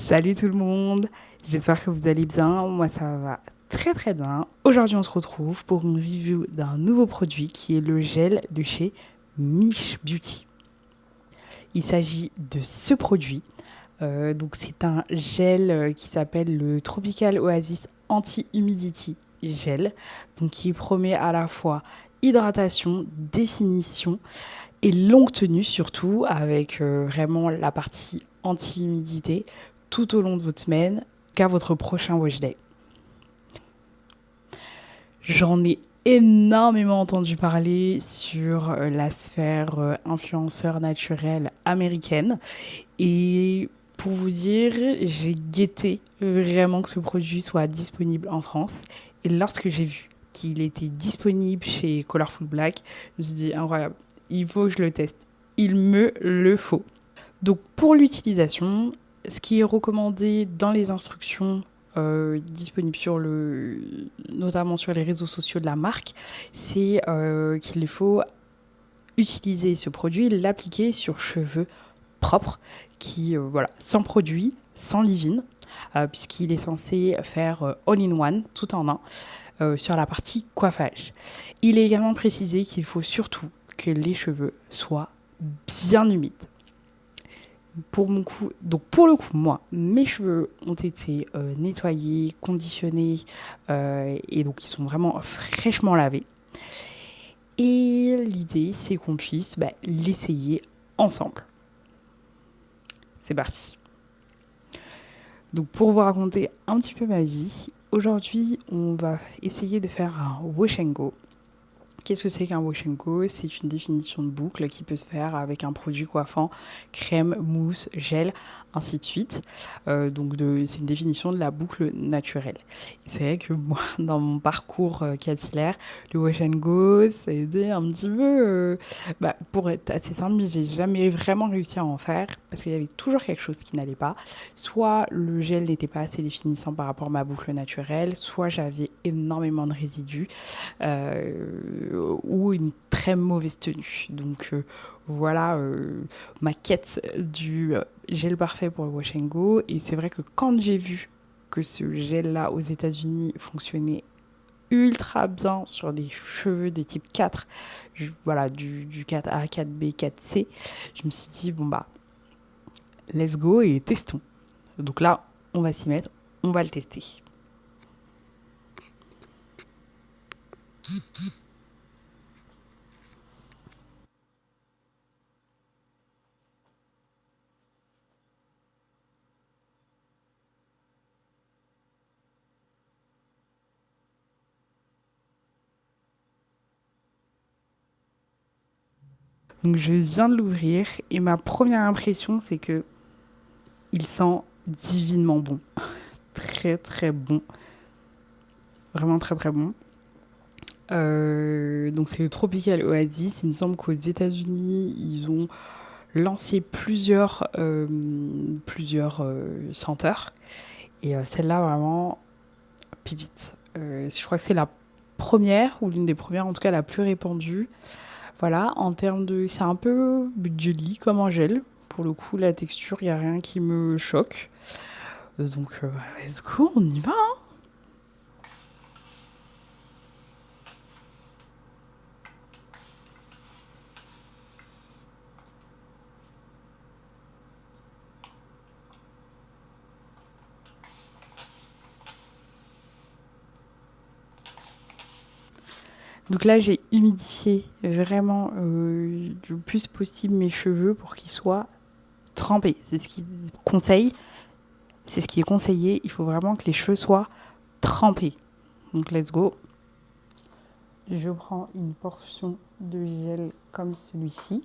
Salut tout le monde, j'espère que vous allez bien, moi ça va très très bien. Aujourd'hui on se retrouve pour une review d'un nouveau produit qui est le gel de chez Mish Beauty. Il s'agit de ce produit, donc c'est un gel qui s'appelle le Tropical Oasis Anti-Humidity Gel, donc qui promet à la fois hydratation, définition et longue tenue surtout avec vraiment la partie anti-humidité tout au long de votre semaine qu'à votre prochain wash day. J'en ai énormément entendu parler sur la sphère influenceur naturelle américaine et pour vous dire, j'ai guetté vraiment que ce produit soit disponible en France et lorsque j'ai vu qu'il était disponible chez Colorful Black, je me suis dit incroyable, il faut que je le teste, il me le faut. Donc pour l'utilisation, ce qui est recommandé dans les instructions disponibles notamment sur les réseaux sociaux de la marque, c'est qu'il faut utiliser ce produit, l'appliquer sur cheveux propres, sans produit, sans leave-in, puisqu'il est censé faire all-in-one, tout en un, sur la partie coiffage. Il est également précisé qu'il faut surtout que les cheveux soient bien humides. Pour le coup, moi, mes cheveux ont été nettoyés, conditionnés et donc ils sont vraiment fraîchement lavés. Et l'idée, c'est qu'on puisse l'essayer ensemble. C'est parti. Donc pour vous raconter un petit peu ma vie, aujourd'hui, on va essayer de faire un wash and go. Qu'est-ce que c'est qu'un wash and go? C'est une définition de boucle qui peut se faire avec un produit coiffant, crème, mousse, gel, ainsi de suite. C'est une définition de la boucle naturelle. Et c'est vrai que moi, dans mon parcours capillaire, le wash and go, ça a été un petit peu... pour être assez simple, j'ai jamais vraiment réussi à en faire parce qu'il y avait toujours quelque chose qui n'allait pas. Soit le gel n'était pas assez définissant par rapport à ma boucle naturelle, soit j'avais énormément de résidus. Ou une très mauvaise tenue. Donc voilà ma quête du gel parfait pour le wash and go. Et c'est vrai que quand j'ai vu que ce gel-là aux États-Unis fonctionnait ultra bien sur des cheveux de type 4, du 4A, 4B, 4C, je me suis dit, let's go et testons. Donc là, on va s'y mettre, on va le tester. Donc je viens de l'ouvrir et ma première impression, c'est que il sent divinement bon. Très très bon. Vraiment très très bon. Donc c'est le Tropical Oasis. Il me semble qu'aux États-Unis, ils ont lancé plusieurs senteurs. Et celle-là, vraiment, pipite. Je crois que c'est la première, ou l'une des premières, en tout cas la plus répandue. Voilà, en termes de... C'est un peu jelly comme un gel. Pour le coup, la texture, il n'y a rien qui me choque. Donc, let's go, on y va, hein. Donc là, j'ai humidifié vraiment le plus possible mes cheveux pour qu'ils soient trempés. C'est ce qu'ils conseillent. C'est ce qui est conseillé. Il faut vraiment que les cheveux soient trempés. Donc, let's go. Je prends une portion de gel comme celui-ci.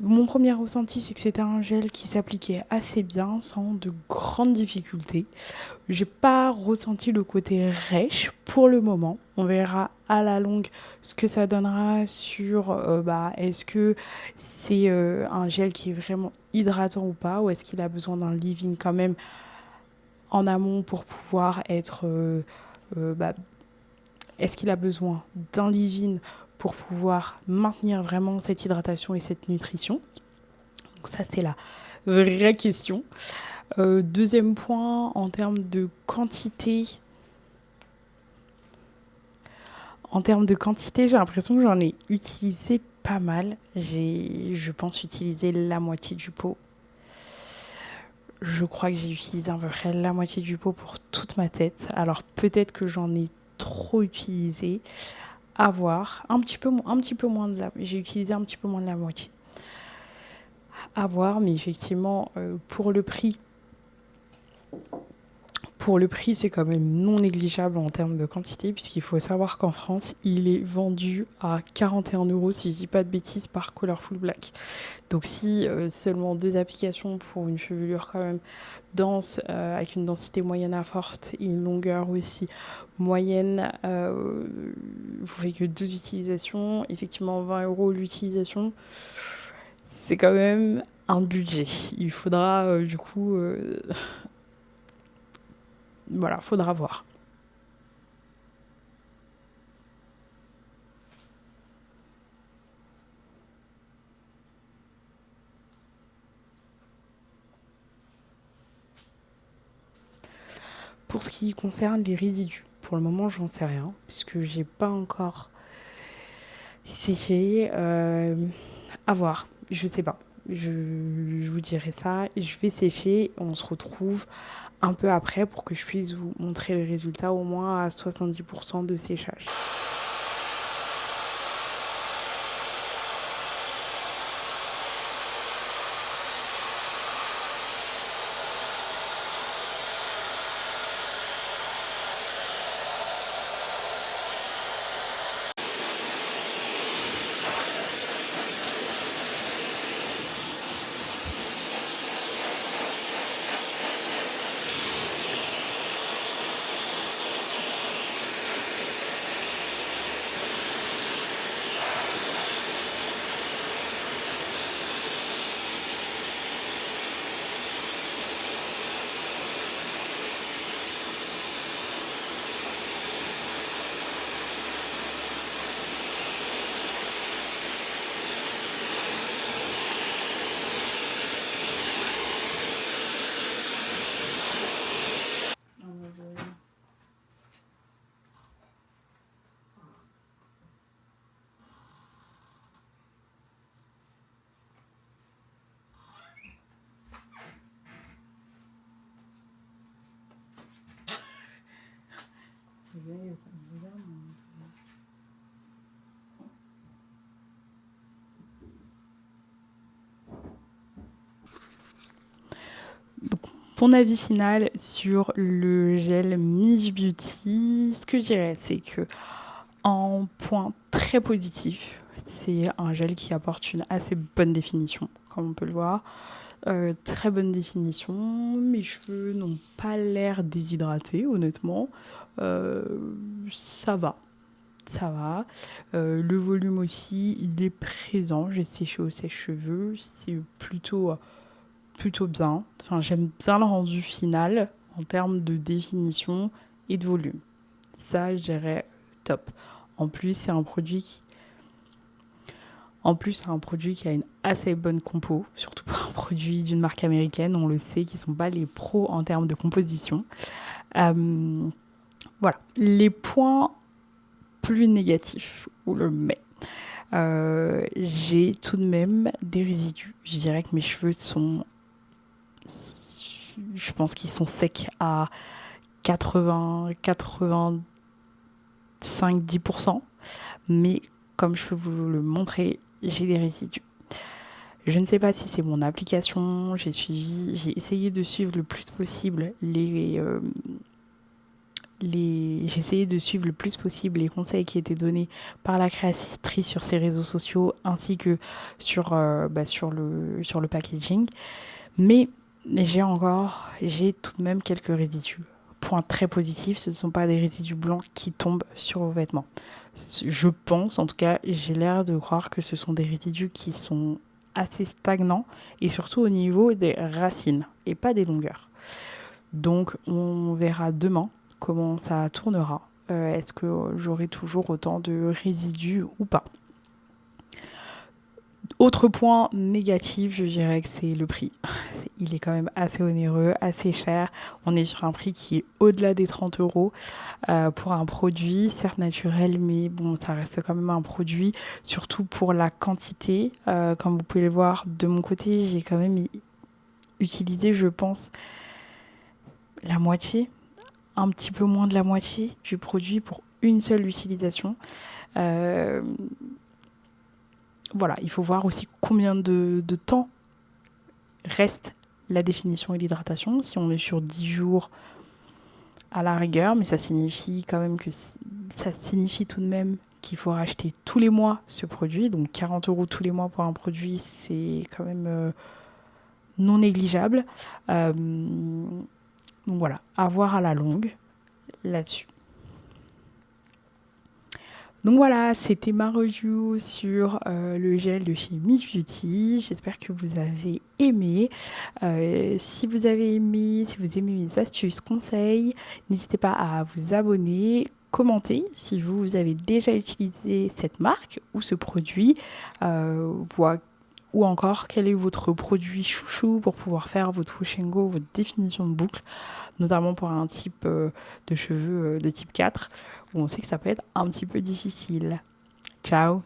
Mon premier ressenti, c'est que c'était un gel qui s'appliquait assez bien, sans de grandes difficultés. J'ai pas ressenti le côté rêche pour le moment. On verra à la longue ce que ça donnera sur est-ce que c'est un gel qui est vraiment hydratant ou pas, ou est-ce qu'il a besoin d'un leave-in quand même en amont pour pouvoir être euh, bah, est-ce qu'il a besoin d'un leave-in pour pouvoir maintenir vraiment cette hydratation et cette nutrition. Donc ça, c'est la vraie question. Deuxième point, en termes de quantité, j'ai l'impression que j'en ai utilisé pas mal. Je pense, utiliser la moitié du pot. Je crois que j'ai utilisé à peu près la moitié du pot pour toute ma tête. Alors peut-être que j'en ai trop utilisé. À voir. Un petit peu moins de la... J'ai utilisé un petit peu moins de la moitié. À voir, mais effectivement, pour le prix, c'est quand même non négligeable en termes de quantité, puisqu'il faut savoir qu'en France, il est vendu à 41 €, si je dis pas de bêtises, par Colorful Black. Donc si seulement 2 applications pour une chevelure quand même dense, avec une densité moyenne à forte et une longueur aussi moyenne, vous faites que 2 utilisations, effectivement 20 € l'utilisation, c'est quand même un budget. Il faudra voilà, faudra voir. Pour ce qui concerne les résidus, pour le moment, j'en sais rien, puisque j'ai pas encore essayé. À voir, je sais pas. Je vous dirai ça. Je vais sécher. On se retrouve un peu après pour que je puisse vous montrer le résultat au moins à 70% de séchage. Donc, mon avis final sur le gel Mish Beauty, ce que je dirais, c'est que en point très positif, c'est un gel qui apporte une assez bonne définition, comme on peut le voir. Très bonne définition. Mes cheveux n'ont pas l'air déshydratés, honnêtement. Euh, ça va. Ça va. Le volume aussi, il est présent. J'ai séché au sèche-cheveux. C'est plutôt bien. Enfin, j'aime bien le rendu final en termes de définition et de volume. Ça, je dirais top. En plus, c'est un produit qui a une assez bonne compo, surtout pour un produit d'une marque américaine. On le sait, qui ne sont pas les pros en termes de composition. Voilà. Les points plus négatifs, où le met. J'ai tout de même des résidus. Je dirais que mes cheveux sont... Je pense qu'ils sont secs à 85-10%. Mais comme je peux vous le montrer, j'ai des résidus. Je ne sais pas si c'est mon application, j'ai essayé de suivre le plus possible j'ai essayé de suivre le plus possible les conseils qui étaient donnés par la créatrice sur ses réseaux sociaux ainsi que sur le packaging. Mais j'ai tout de même quelques résidus. Point très positif, ce ne sont pas des résidus blancs qui tombent sur vos vêtements. Je pense, en tout cas, j'ai l'air de croire que ce sont des résidus qui sont assez stagnants et surtout au niveau des racines et pas des longueurs. Donc on verra demain comment ça tournera. Est-ce que j'aurai toujours autant de résidus ou pas? Autre point négatif, je dirais que c'est le prix. Il est quand même assez onéreux, assez cher. On est sur un prix qui est au-delà des 30 euros pour un produit, certes naturel, mais bon, ça reste quand même un produit, surtout pour la quantité. Comme vous pouvez le voir, de mon côté, j'ai quand même utilisé, je pense, la moitié, un petit peu moins de la moitié du produit pour une seule utilisation. Voilà, il faut voir aussi combien de temps reste la définition et l'hydratation. Si on est sur 10 jours à la rigueur, mais ça signifie quand même ça signifie tout de même qu'il faut racheter tous les mois ce produit. Donc 40 euros tous les mois pour un produit, c'est quand même non négligeable. Donc voilà, à voir à la longue là-dessus. Donc voilà, c'était ma review sur le gel de chez Miss Beauty. J'espère que vous avez aimé. Si vous avez aimé, si vous aimez mes astuces, conseils, n'hésitez pas à vous abonner, commenter si vous avez déjà utilisé cette marque ou ce produit. Ou encore, quel est votre produit chouchou pour pouvoir faire votre wash and go, votre définition de boucle, notamment pour un type de cheveux de type 4, où on sait que ça peut être un petit peu difficile. Ciao!